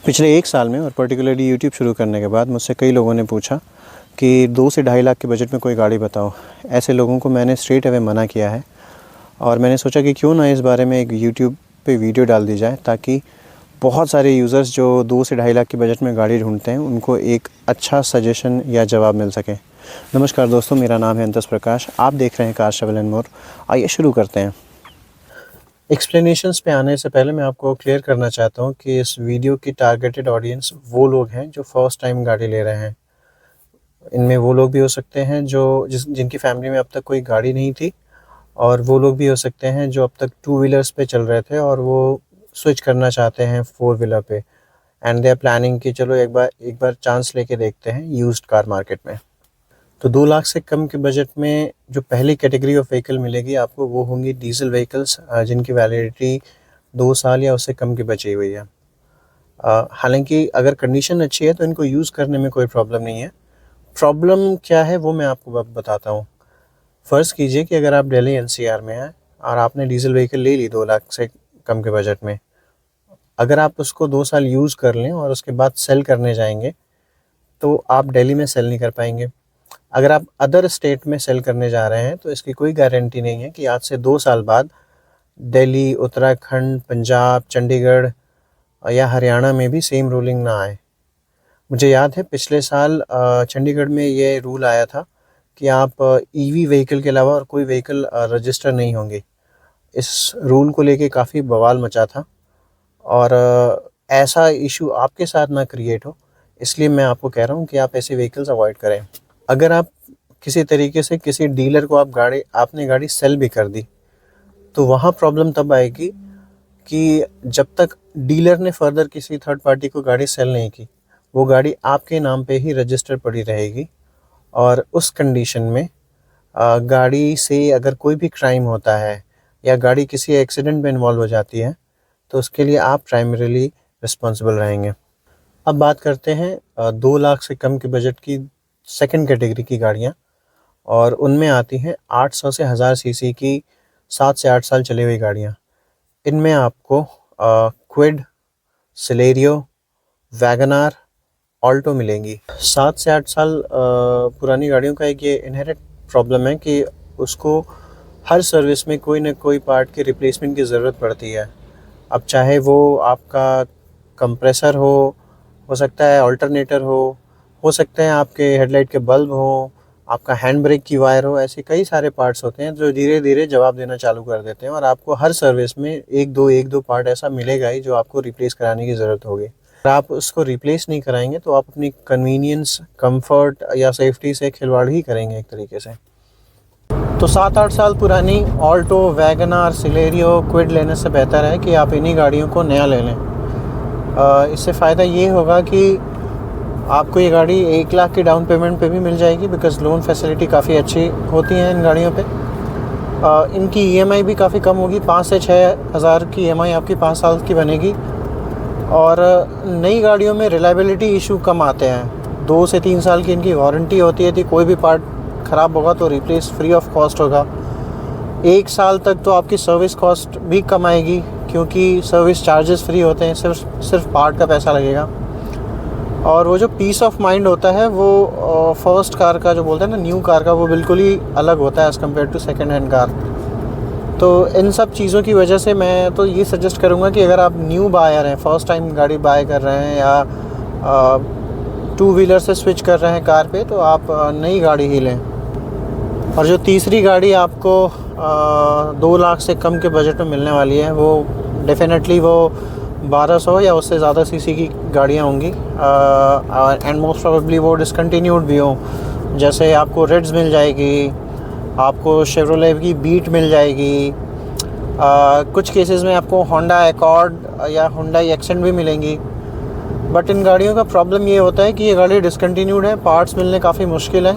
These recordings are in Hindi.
पिछले 1 साल में और पर्टिकुलरली यूट्यूब शुरू करने के बाद मुझसे कई लोगों ने पूछा कि 2 से ढाई लाख के बजट में कोई गाड़ी बताओ। ऐसे लोगों को मैंने स्ट्रेट अवे मना किया है और मैंने सोचा कि क्यों ना इस बारे में एक यूट्यूब पे वीडियो डाल दी जाए, ताकि बहुत सारे यूज़र्स जो 2 से ढाई लाख के बजट में गाड़ी ढूंढते हैं उनको एक अच्छा सजेशन या जवाब मिल सके। नमस्कार दोस्तों, मेरा नाम है अंतस प्रकाश। आप देख रहे हैं कार्स ट्रैवल एंड मोर। आइए शुरू करते हैं। एक्सप्लेनेशंस पे आने से पहले मैं आपको क्लियर करना चाहता हूँ कि इस वीडियो की टारगेटेड ऑडियंस वो लोग हैं जो फर्स्ट टाइम गाड़ी ले रहे हैं। इनमें वो लोग भी हो सकते हैं जिनकी फैमिली में अब तक कोई गाड़ी नहीं थी, और वो लोग भी हो सकते हैं जो अब तक 2 व्हीलर्स पे चल रहे थे और वो स्विच करना चाहते हैं 4 व्हीलर पे, एंड दे आर प्लानिंग कि चलो एक बार चांस लेके देखते हैं यूज्ड कार मार्केट में। तो 2 लाख से कम के बजट में जो पहली कैटेगरी ऑफ व्हीकल मिलेगी आपको, वो होंगी डीजल व्हीकल्स जिनकी वैलिडिटी 2 साल या उससे कम की बची हुई है। हालांकि अगर कंडीशन अच्छी है तो इनको यूज़ करने में कोई प्रॉब्लम नहीं है। प्रॉब्लम क्या है वो मैं आपको बताता हूँ। फ़र्ज़ कीजिए कि अगर आप दिल्ली एनसीआर में हैं और आपने डीजल व्हीकल ले ली 2 लाख से कम के बजट में, अगर आप उसको 2 साल यूज़ कर लें और उसके बाद सेल करने जाएंगे तो आप दिल्ली में सेल नहीं कर पाएंगे। अगर आप अदर स्टेट में सेल करने जा रहे हैं तो इसकी कोई गारंटी नहीं है कि आज से 2 साल बाद दिल्ली, उत्तराखंड, पंजाब, चंडीगढ़ या हरियाणा में भी सेम रूलिंग ना आए। मुझे याद है पिछले साल चंडीगढ़ में ये रूल आया था कि आप ईवी व्हीकल के अलावा और कोई व्हीकल रजिस्टर नहीं होंगे। इस रूल को लेके काफ़ी बवाल मचा था और ऐसा इशू आपके साथ ना क्रिएट हो, इसलिए मैं आपको कह रहा हूँ कि आप ऐसे व्हीकल्स अवॉइड करें। अगर आप किसी तरीके से किसी डीलर को आपने गाड़ी सेल भी कर दी तो वहाँ प्रॉब्लम तब आएगी कि जब तक डीलर ने फर्दर किसी थर्ड पार्टी को गाड़ी सेल नहीं की, वो गाड़ी आपके नाम पे ही रजिस्टर पड़ी रहेगी। और उस कंडीशन में गाड़ी से अगर कोई भी क्राइम होता है या गाड़ी किसी एक्सीडेंट में इन्वॉल्व हो जाती है तो उसके लिए आप प्राइमरीली रिस्पॉन्सिबल रहेंगे। अब बात करते हैं 2 लाख से कम के बजट की सेकंड कैटेगरी की गाड़ियाँ, और उनमें आती हैं 800 से 1000 सीसी की 7 से 8 साल चली हुई गाड़ियाँ। इनमें आपको क्विड, सिलेरियो, वैगनार, ऑल्टो मिलेंगी। 7 से 8 साल पुरानी गाड़ियों का एक ये इनहेरेंट प्रॉब्लम है कि उसको हर सर्विस में कोई ना कोई पार्ट के रिप्लेसमेंट की ज़रूरत पड़ती है। अब चाहे वो आपका कंप्रेसर हो सकता है अल्टरनेटर हो सकते हैं आपके हेडलाइट के बल्ब हो, आपका हैंड ब्रेक की वायर हो। ऐसे कई सारे पार्ट्स होते हैं जो धीरे धीरे जवाब देना चालू कर देते हैं और आपको हर सर्विस में एक दो पार्ट ऐसा मिलेगा ही जो आपको रिप्लेस कराने की ज़रूरत होगी। अगर आप उसको रिप्लेस नहीं कराएंगे तो आप अपनी कन्वीनियंस, कंफर्ट या सेफ्टी से खिलवाड़ ही करेंगे एक तरीके से। तो 7-8 साल पुरानी ऑल्टो, वैगनार, सिलेरियो, क्विड लेने से बेहतर है कि आप इन्हीं गाड़ियों को नया ले लें। इससे फ़ायदा ये होगा कि आपको ये गाड़ी 1 लाख की डाउन पेमेंट पे भी मिल जाएगी, बिकॉज़ लोन फैसिलिटी काफ़ी अच्छी होती है इन गाड़ियों पे। इनकी ईएमआई भी काफ़ी कम होगी, 5 से 6 हज़ार की ईएमआई आपकी 5 साल की बनेगी। और नई गाड़ियों में रिलायबिलिटी इशू कम आते हैं। 2 से 3 साल की इनकी वारंटी होती है कि कोई भी पार्ट ख़राब होगा तो रिप्लेस फ्री ऑफ कॉस्ट होगा। 1 साल तक तो आपकी सर्विस कॉस्ट भी कम आएगी क्योंकि सर्विस चार्जेस फ्री होते हैं, सिर्फ पार्ट का पैसा लगेगा। और वो जो पीस ऑफ माइंड होता है वो फर्स्ट कार का जो बोलते हैं ना, न्यू कार का, वो बिल्कुल ही अलग होता है as compare to second hand car. तो इन सब चीज़ों की वजह से मैं तो ये सजेस्ट करूँगा कि अगर आप न्यू बायर हैं, फ़र्स्ट टाइम गाड़ी बाय कर रहे हैं या 2 व्हीलर से स्विच कर रहे हैं कार पे, तो आप नई गाड़ी ही लें। और जो तीसरी गाड़ी आपको 2 लाख से कम के बजट में मिलने वाली है वो डेफिनेटली वो 1200 या उससे ज़्यादा सीसी की गाड़ियाँ होंगी, एंड मोस्ट प्रोबेबली वो डिसकंटिन्यूड भी हों। जैसे आपको रेड्स मिल जाएगी, आपको शेवरोलेट की बीट मिल जाएगी, कुछ केसेस में आपको होंडा अकॉर्ड या हुंडई एक्सेंट भी मिलेंगी। बट इन गाड़ियों का प्रॉब्लम ये होता है कि ये गाड़ी डिसकंटिन्यूड है, पार्ट्स मिलने काफ़ी मुश्किल है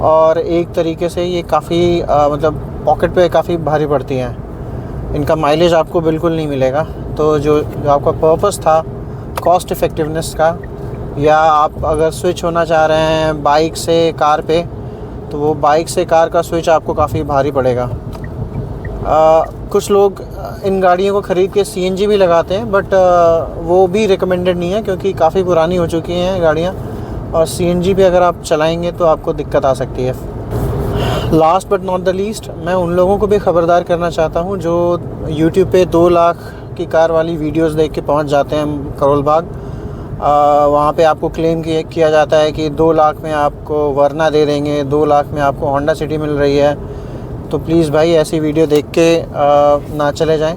और एक तरीके से ये काफ़ी मतलब पॉकेट पे काफ़ी भारी पड़ती हैं। इनका माइलेज आपको बिल्कुल नहीं मिलेगा। तो जो आपका पर्पस था कॉस्ट इफ़ेक्टिवनेस का, या आप अगर स्विच होना चाह रहे हैं बाइक से कार पे, तो वो बाइक से कार का स्विच आपको काफ़ी भारी पड़ेगा। कुछ लोग इन गाड़ियों को ख़रीद के CNG भी लगाते हैं, बट वो भी रिकमेंडेड नहीं है क्योंकि काफ़ी पुरानी हो चुकी हैं गाड़ियाँ, और CNG पे अगर आप चलाएंगे तो आपको दिक्कत आ सकती है। Last but not the least, मैं उन लोगों को भी ख़बरदार करना चाहता हूँ जो YouTube पे 2 लाख की कार वाली वीडियोस देख के पहुँच जाते हैं करोल बाग। वहाँ पे आपको क्लेम किया जाता है कि 2 लाख में आपको वरना दे देंगे, 2 लाख में आपको होंडा सिटी मिल रही है। तो प्लीज़ भाई ऐसी वीडियो देख के ना चले जाएं,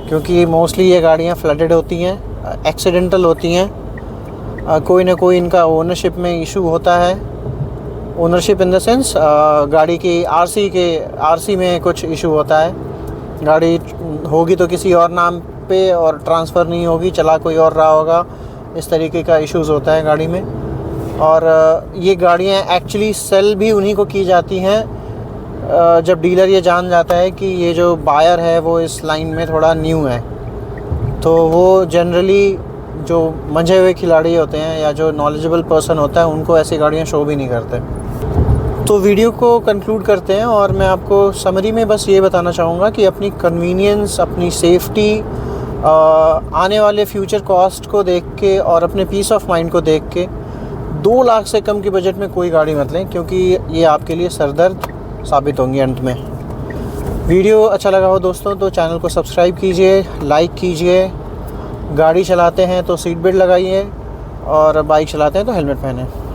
क्योंकि मोस्टली ये गाड़ियाँ फ्लडेड होती हैं, एक्सीडेंटल होती हैं। कोई ना कोई इनका ओनरशिप में इशू होता है। ओनरशिप इन द सेंस गाड़ी की आरसी में कुछ इशू होता है। गाड़ी होगी तो किसी और नाम पे और ट्रांसफ़र नहीं होगी, चला कोई और रहा होगा, इस तरीके का इश्यूज़ होता है गाड़ी में। और ये गाड़ियाँ एक्चुअली सेल भी उन्हीं को की जाती हैं जब डीलर ये जान जाता है कि ये जो बायर है वो इस लाइन में थोड़ा न्यू है। तो वो जनरली जो मंझे हुए खिलाड़ी होते हैं या जो नॉलेजेबल पर्सन होता है उनको ऐसी गाड़ियाँ शो भी नहीं करते। तो वीडियो को कंक्लूड करते हैं, और मैं आपको समरी में बस ये बताना चाहूँगा कि अपनी कन्वीनियंस, अपनी सेफ्टी, आने वाले फ्यूचर कॉस्ट को देख के और अपने पीस ऑफ माइंड को देख के 2 लाख से कम की बजट में कोई गाड़ी मत लें, क्योंकि ये आपके लिए सरदर्द साबित होंगी अंत में। वीडियो अच्छा लगा हो दोस्तों तो चैनल को सब्सक्राइब कीजिए, लाइक कीजिए। गाड़ी चलाते हैं तो सीट बेल्ट लगाइए, और बाइक चलाते हैं तो हेलमेट पहनें।